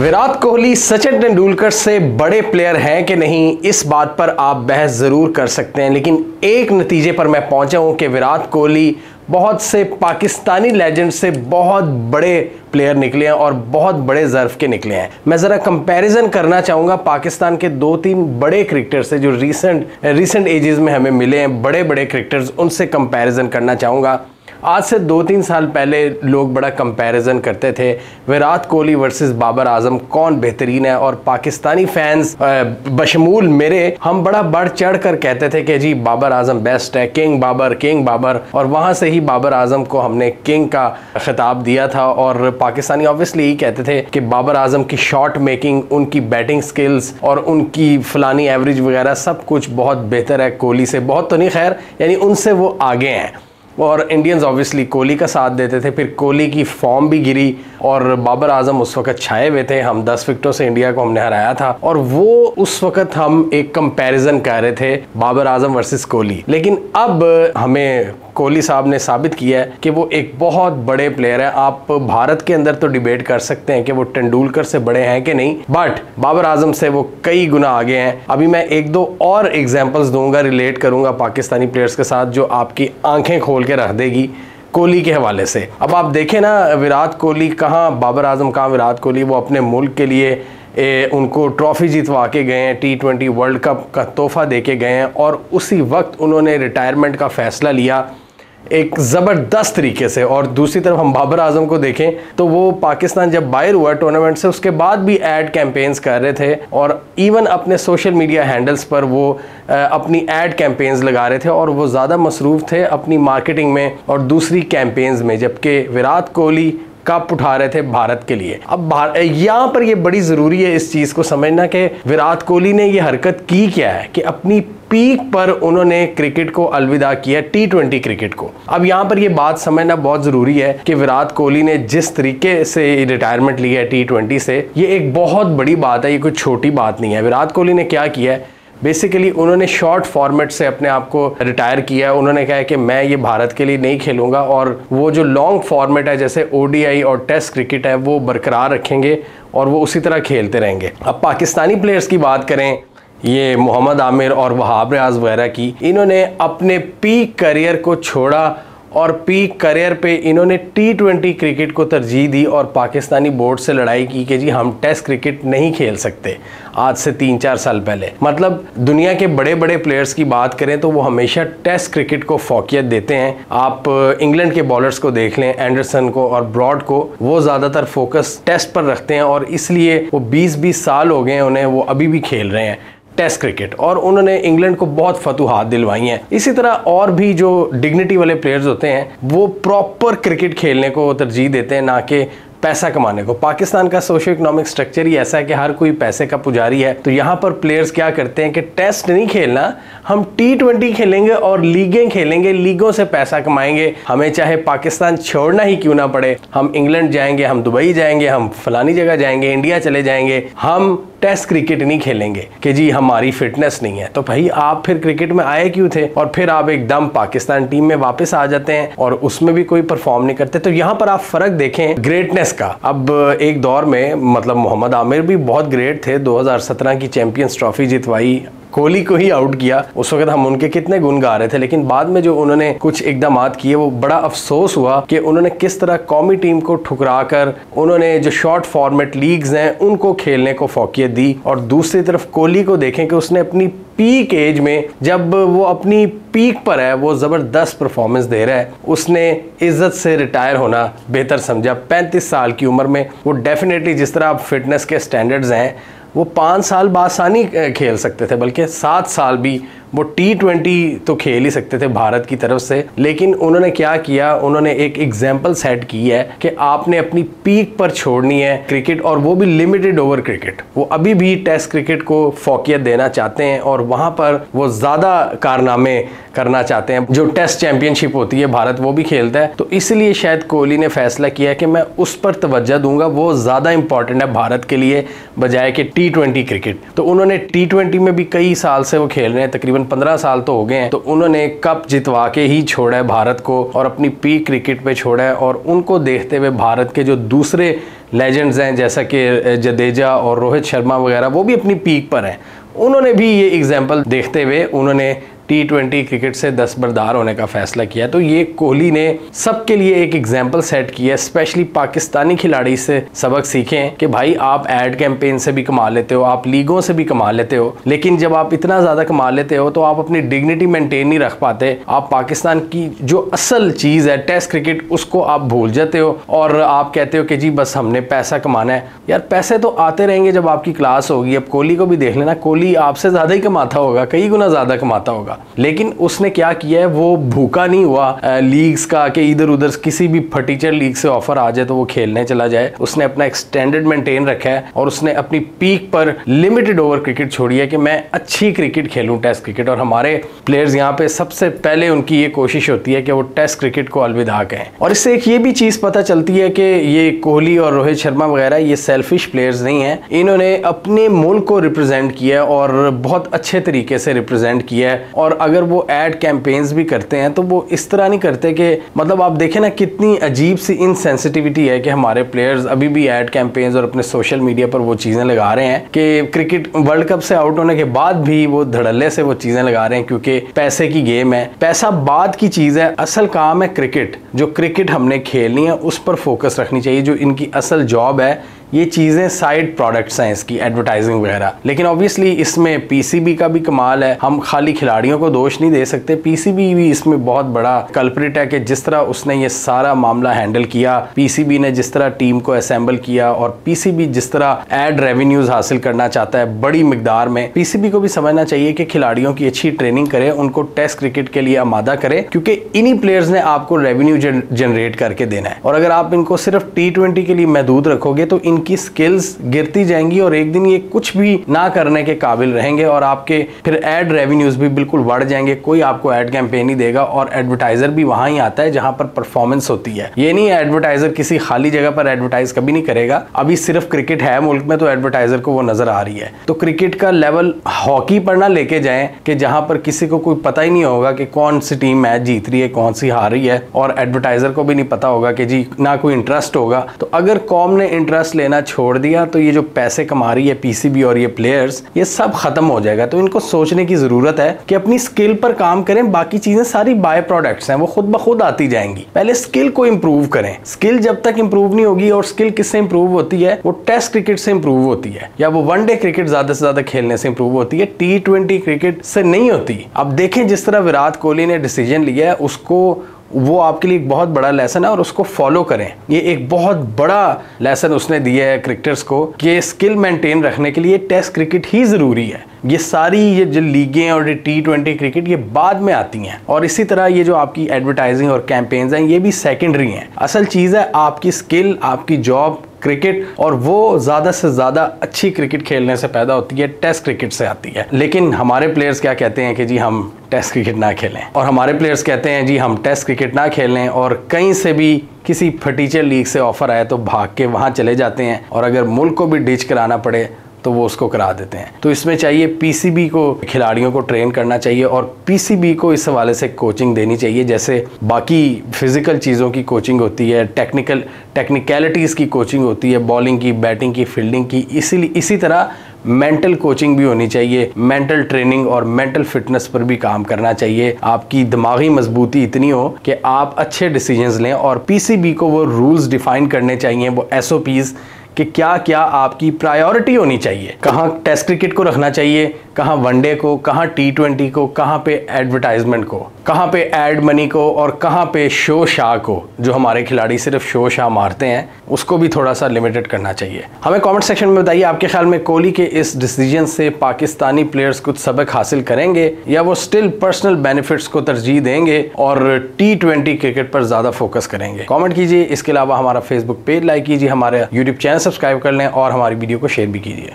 विराट कोहली सचिन तेंदुलकर से बड़े प्लेयर हैं कि नहीं, इस बात पर आप बहस ज़रूर कर सकते हैं, लेकिन एक नतीजे पर मैं पहुंचा हूं कि विराट कोहली बहुत से पाकिस्तानी लेजेंड से बहुत बड़े प्लेयर निकले हैं और बहुत बड़े ज़र्फ के निकले हैं। मैं ज़रा कंपैरिजन करना चाहूँगा पाकिस्तान के 2-3 बड़े क्रिकेटर से जो रिसेंट एजेस में हमें मिले हैं, बड़े बड़े क्रिकेटर्स, उनसे कंपैरिजन करना चाहूँगा। आज से 2-3 साल पहले लोग बड़ा कंपैरिजन करते थे विराट कोहली वर्सेस बाबर आजम, कौन बेहतरीन है, और पाकिस्तानी फैंस बशमूल मेरे, हम बड़ा बढ़ चढ़ कर कहते थे कि जी बाबर आजम बेस्ट है, किंग बाबर, और वहाँ से ही बाबर आजम को हमने किंग का खिताब दिया था। और पाकिस्तानी ऑब्वियसली यही कहते थे कि बाबर आजम की शॉट मेकिंग, उनकी बैटिंग स्किल्स और उनकी फलानी एवरेज वगैरह सब कुछ बहुत बेहतर है कोहली से, बहुत तो नहीं खैर, यानी उनसे वो आगे हैं। और इंडियंस ऑब्वियसली कोहली का साथ देते थे। फिर कोहली की फॉर्म भी गिरी और बाबर आजम उस वक्त छाए हुए थे, हम 10 विकेटों से इंडिया को हमने हराया था, और वो उस वक्त हम एक कंपैरिजन कर रहे थे बाबर आजम वर्सेस कोहली। लेकिन अब हमें कोहली साहब ने साबित किया है कि वो एक बहुत बड़े प्लेयर है। आप भारत के अंदर तो डिबेट कर सकते हैं कि वो तेंदुलकर से बड़े हैं कि नहीं, बट बाबर आजम से वो कई गुना आगे हैं। अभी मैं 1-2 और एग्जांपल्स दूंगा, रिलेट करूंगा पाकिस्तानी प्लेयर्स के साथ, जो आपकी आंखें खोल के रख देगी कोहली के हवाले से। अब आप देखें ना, विराट कोहली कहाँ, बाबर आजम कहाँ, विराट कोहली वो अपने मुल्क के लिए उनको ट्रॉफी जितवा के गए हैं, T20 वर्ल्ड कप का तोहफा दे के गए हैं, और उसी वक्त उन्होंने रिटायरमेंट का फैसला लिया एक ज़बरदस्त तरीके से। और दूसरी तरफ हम बाबर आजम को देखें तो वो पाकिस्तान जब बाहर हुआ टूर्नामेंट से, उसके बाद भी एड कैंपेन्स कर रहे थे, और इवन अपने सोशल मीडिया हैंडल्स पर वो अपनी एड कैंपेन्स लगा रहे थे, और वो ज़्यादा मसरूफ़ थे अपनी मार्केटिंग में और दूसरी कैंपेन्स में, जबकि विराट कोहली कप उठा रहे थे भारत के लिए। अब यहाँ पर ये बड़ी ज़रूरी है इस चीज़ को समझना कि विराट कोहली ने ये हरकत की क्या है कि अपनी पीक पर उन्होंने क्रिकेट को अलविदा किया, T20 क्रिकेट को। अब यहाँ पर ये बात समझना बहुत ज़रूरी है कि विराट कोहली ने जिस तरीके से रिटायरमेंट लिया है T20 से, ये एक बहुत बड़ी बात है, ये कोई छोटी बात नहीं है। विराट कोहली ने क्या किया है, बेसिकली उन्होंने शॉर्ट फॉर्मेट से अपने आप को रिटायर किया है। उन्होंने कहा है कि मैं ये भारत के लिए नहीं खेलूंगा, और वो जो लॉन्ग फॉर्मेट है जैसे ODI और टेस्ट क्रिकेट है वो बरकरार रखेंगे और वो उसी तरह खेलते रहेंगे। अब पाकिस्तानी प्लेयर्स की बात करें, ये मोहम्मद आमिर और वहाब रियाज वगैरह की, इन्होंने अपने पीक करियर को छोड़ा और पीक करियर पे इन्होंने T20 क्रिकेट को तरजीह दी और पाकिस्तानी बोर्ड से लड़ाई की कि जी हम टेस्ट क्रिकेट नहीं खेल सकते। आज से 3-4 साल पहले, मतलब दुनिया के बड़े बड़े प्लेयर्स की बात करें तो वो हमेशा टेस्ट क्रिकेट को फोकियत देते हैं। आप इंग्लैंड के बॉलर्स को देख लें, एंडरसन को और ब्रॉड को, वो ज़्यादातर फोकस टेस्ट पर रखते हैं, और इसलिए वो 20-20 साल हो गए हैं उन्हें, वो अभी भी खेल रहे हैं टेस्ट क्रिकेट, और उन्होंने इंग्लैंड को बहुत फतूहात दिलवाई हैं। इसी तरह और भी जो डिग्निटी वाले प्लेयर्स होते हैं वो प्रॉपर क्रिकेट खेलने को तरजीह देते हैं, ना कि पैसा कमाने को। पाकिस्तान का सोशो इकोनॉमिक स्ट्रक्चर ही ऐसा है कि हर कोई पैसे का पुजारी है। तो यहाँ पर प्लेयर्स क्या करते हैं कि टेस्ट नहीं खेलना, हम T20 खेलेंगे और लीगें खेलेंगे, लीगों से पैसा कमाएंगे, हमें चाहे पाकिस्तान छोड़ना ही क्यों ना पड़े, हम इंग्लैंड जाएंगे, हम दुबई जाएंगे, हम फलानी जगह जाएंगे, इंडिया चले जाएंगे, हम टेस्ट क्रिकेट नहीं खेलेंगे कि जी हमारी फिटनेस नहीं है। तो भाई आप फिर क्रिकेट में आए क्यों थे? और फिर आप एकदम पाकिस्तान टीम में वापस आ जाते हैं और उसमें भी कोई परफॉर्म नहीं करते। तो यहाँ पर आप फर्क देखें ग्रेटनेस का। अब एक दौर में मतलब मोहम्मद आमिर भी बहुत ग्रेट थे, 2017 की चैंपियंस ट्रॉफी जितवाई, कोहली को ही आउट किया। उस वक्त हम उनके कितने गुण गा रहे थे, लेकिन बाद में जो उन्होंने कुछ इकदामात किए वो बड़ा अफसोस हुआ कि उन्होंने किस तरह कौमी टीम को ठुकरा कर उन्होंने जो शॉर्ट फॉर्मेट लीग्स हैं उनको खेलने को फोकियत दी। और दूसरी तरफ कोहली को देखें कि उसने अपनी पीक एज में, जब वो अपनी पीक पर है, वो ज़बरदस्त परफॉर्मेंस दे रहा है, उसने इज्जत से रिटायर होना बेहतर समझा 35 साल की उम्र में। वो डेफिनेटली जिस तरह आप फिटनेस के स्टैंडर्ड्स हैं, वो 5 साल बासानी खेल सकते थे, बल्कि 7 साल भी वो T20 तो खेल ही सकते थे भारत की तरफ से। लेकिन उन्होंने क्या किया, उन्होंने एक एग्जाम्पल सेट की है कि आपने अपनी पीक पर छोड़नी है क्रिकेट, और वो भी लिमिटेड ओवर क्रिकेट। वो अभी भी टेस्ट क्रिकेट को फोकियत देना चाहते हैं और वहाँ पर वो ज़्यादा कारनामे करना चाहते हैं। जो टेस्ट चैंपियनशिप होती है भारत वो भी खेलता है, तो इसलिए शायद कोहली ने फैसला किया कि मैं उस पर तवज्जो दूंगा, वो ज़्यादा इंपॉर्टेंट है भारत के लिए बजाय कि T20 क्रिकेट। तो उन्होंने T20 में भी कई साल से वो खेल रहे हैं, तकरीबन तकरीबन 15 साल तो हो गए हैं, तो उन्होंने कप जितवा के ही छोड़ा है भारत को और अपनी पीक क्रिकेट पे छोड़ा है। और उनको देखते हुए भारत के जो दूसरे लेजेंड्स हैं जैसा कि जडेजा और रोहित शर्मा वगैरह, वो भी अपनी पीक पर हैं। उन्होंने भी ये एग्जाम्पल देखते हुए उन्होंने T20 क्रिकेट से दस्तबरदार होने का फैसला किया। तो ये कोहली ने सबके लिए एक एग्जाम्पल सेट किया, स्पेशली पाकिस्तानी खिलाड़ी से सबक सीखें कि भाई आप एड कैंपेन से भी कमा लेते हो, आप लीगों से भी कमा लेते हो, लेकिन जब आप इतना ज़्यादा कमा लेते हो तो आप अपनी डिग्निटी मेंटेन नहीं रख पाते। आप पाकिस्तान की जो असल चीज़ है टेस्ट क्रिकेट, उसको आप भूल जाते हो और आप कहते हो कि जी बस हमने पैसा कमाना है। यार पैसे तो आते रहेंगे जब आपकी क्लास होगी। अब कोहली को भी देख लेना, कोहली आपसे ज़्यादा ही कमाता होगा, कई गुना ज़्यादा कमाता होगा, लेकिन उसने क्या किया है, वो भूखा नहीं हुआ लीग्स का कि इधर उधर किसी भी फटीचर लीग से ऑफर आ जाए तो वो खेलने चला जाए। उसने अपना एक स्टैंडर्ड मेंटेन रखा है और उसने अपनी पीक पर लिमिटेड ओवर क्रिकेट छोड़ी है कि मैं अच्छी क्रिकेट खेलूं, टेस्ट क्रिकेट। और हमारे प्लेयर्स यहाँ पे सबसे पहले उनकी ये कोशिश होती है कि वो टेस्ट क्रिकेट को अलविदा कहें। और इससे एक ये भी चीज़ पता चलती है कि ये कोहली और रोहित शर्मा वगैरह ये सेल्फिश प्लेयर्स नहीं हैं, इन्होंने अपने मुल्क को रिप्रेजेंट किया और बहुत अच्छे तरीके से रिप्रेजेंट किया है। और अगर वो एड कैंपेन्स भी करते हैं तो वो इस तरह नहीं करते कि मतलब आप देखें ना कितनी अजीब सी इनसेंसिटिविटी है कि हमारे प्लेयर्स अभी भी एड कैंपेन्स और अपने सोशल मीडिया पर वो चीज़ें लगा रहे हैं कि क्रिकेट वर्ल्ड कप से आउट होने के बाद भी वो धड़ल्ले से वो चीज़ें लगा रहे हैं, क्योंकि पैसे की गेम है। पैसा बाद की चीज़ है, असल काम है क्रिकेट। जो क्रिकेट हमने खेलनी है उस पर फोकस रखनी चाहिए। जो इनकी असल जॉब है, ये चीज़ें साइड प्रोडक्ट्स हैं इसकी, एडवर्टाइजिंग वगैरह। लेकिन ऑब्वियसली इसमें पीसीबी का भी कमाल है। हम खाली खिलाड़ियों को दोष नहीं दे सकते, पीसीबी भी इसमें बहुत बड़ा कल्प्रिट है कि जिस तरह उसने ये सारा मामला हैंडल किया, पीसीबी ने जिस तरह टीम को असेंबल किया और पीसीबी जिस तरह एड रेवेन्यूज हासिल करना चाहता है बड़ी मिकदार में, पीसीबी को भी समझना चाहिए कि खिलाड़ियों की अच्छी ट्रेनिंग करे, उनको टेस्ट क्रिकेट के लिए आमादा करे, क्योंकि इन्हीं प्लेयर्स ने आपको रेवेन्यू जनरेट करके देना है। और अगर आप इनको सिर्फ T20 के लिए महदूद रखोगे तो की स्किल्स गिरती जाएंगी और एक दिन ये कुछ भी ना करने के काबिल रहेंगे और आपके फिर एड रेवेन्यूज भी बिल्कुल बढ़ जाएंगे। कोई आपको एड कैंपेन नहीं देगा और एडवर्टाइजर भी वहां ही आता है जहां पर परफॉर्मेंस होती है। ये नहीं एडवर्टाइजर किसी खाली जगह पर एडवर्टाइज कभी नहीं करेगा। अभी सिर्फ क्रिकेट है मुल्क में तो एडवर्टाइजर को वो नजर आ रही है। तो क्रिकेट का लेवल हॉकी पर ना लेके जाएं कि जहां पर किसी को कोई पता ही नहीं होगा कि कौन सी टीम मैच जीत रही है, कौन सी हार रही है, और एडवर्टाइजर को भी नहीं पता होगा कि जी ना कोई इंटरेस्ट होगा। तो अगर कॉम ने इंटरेस्ट लेना छोड़ दिया तो ये जो पैसे कमा रही है पीसीबी और ये प्लेयर्स, ये सब खत्म हो जाएगा। तो इनको सोचने की जरूरत है कि अपनी स्किल पर काम करें, बाकी चीजें सारी बाय प्रोडक्ट्स हैं, वो खुद ब खुद आती जाएंगी। पहले स्किल को इंप्रूव करें। स्किल जब तक इंप्रूव नहीं होगी, और स्किल किससे इंप्रूव होती है, वो टेस्ट क्रिकेट से इंप्रूव होती है या वो वनडे क्रिकेट ज्यादा से ज्यादा खेलने से इंप्रूव होती है, T20 क्रिकेट से नहीं होती। अब देखें जिस तरह विराट कोहली ने डिसीजन लिया है, उसको वो आपके लिए एक बहुत बड़ा लेसन है और उसको फॉलो करें। ये एक बहुत बड़ा लेसन उसने दिया है क्रिकेटर्स को कि स्किल मेंटेन रखने के लिए टेस्ट क्रिकेट ही ज़रूरी है। ये सारी ये जो लीगें और T20 क्रिकेट ये बाद में आती हैं, और इसी तरह ये जो आपकी एडवर्टाइजिंग और कैंपेन्स हैं ये भी सेकेंडरी हैं। असल चीज़ है आपकी स्किल, आपकी जॉब क्रिकेट, और वो ज़्यादा से ज़्यादा अच्छी क्रिकेट खेलने से पैदा होती है, टेस्ट क्रिकेट से आती है। लेकिन हमारे प्लेयर्स क्या कहते हैं कि जी हम टेस्ट क्रिकेट ना खेलें, और हमारे प्लेयर्स कहते हैं जी हम टेस्ट क्रिकेट ना खेलें, और कहीं से भी किसी फटीचर लीग से ऑफर आए तो भाग के वहाँ चले जाते हैं, और अगर मुल्क को भी डिच कराना पड़े तो वो उसको करा देते हैं। तो इसमें चाहिए पीसीबी को खिलाड़ियों को ट्रेन करना चाहिए, और पीसीबी को इस हवाले से कोचिंग देनी चाहिए जैसे बाकी फिजिकल चीज़ों की कोचिंग होती है, टेक्निकलिटीज़ की कोचिंग होती है, बॉलिंग की, बैटिंग की, फील्डिंग की। इसी तरह मेंटल कोचिंग भी होनी चाहिए, मेंटल ट्रेनिंग और मेंटल फिटनेस पर भी काम करना चाहिए। आपकी दिमागी मजबूती इतनी हो कि आप अच्छे डिसीजंस लें, और पीसीबी को वो रूल्स डिफाइन करने चाहिए, वो SOPs कि क्या क्या आपकी प्रायोरिटी होनी चाहिए, कहाँ टेस्ट क्रिकेट को रखना चाहिए, कहाँ वनडे को, कहाँ T20 को, कहाँ पे एडवर्टाइजमेंट को, कहाँ पे एड मनी को, और कहाँ पे शो शाह को। जो हमारे खिलाड़ी सिर्फ शो शाह मारते हैं उसको भी थोड़ा सा लिमिटेड करना चाहिए। हमें कमेंट सेक्शन में बताइए आपके ख्याल में कोहली के इस डिसीजन से पाकिस्तानी प्लेयर्स कुछ सबक हासिल करेंगे या वो स्टिल पर्सनल बेनिफिट्स को तरजीह देंगे और T20 क्रिकेट पर ज़्यादा फोकस करेंगे। कॉमेंट कीजिए। इसके अलावा हमारा फेसबुक पेज लाइक कीजिए, हमारे यूट्यूब चैनल सब्सक्राइब कर लें और हमारी वीडियो को शेयर भी कीजिए।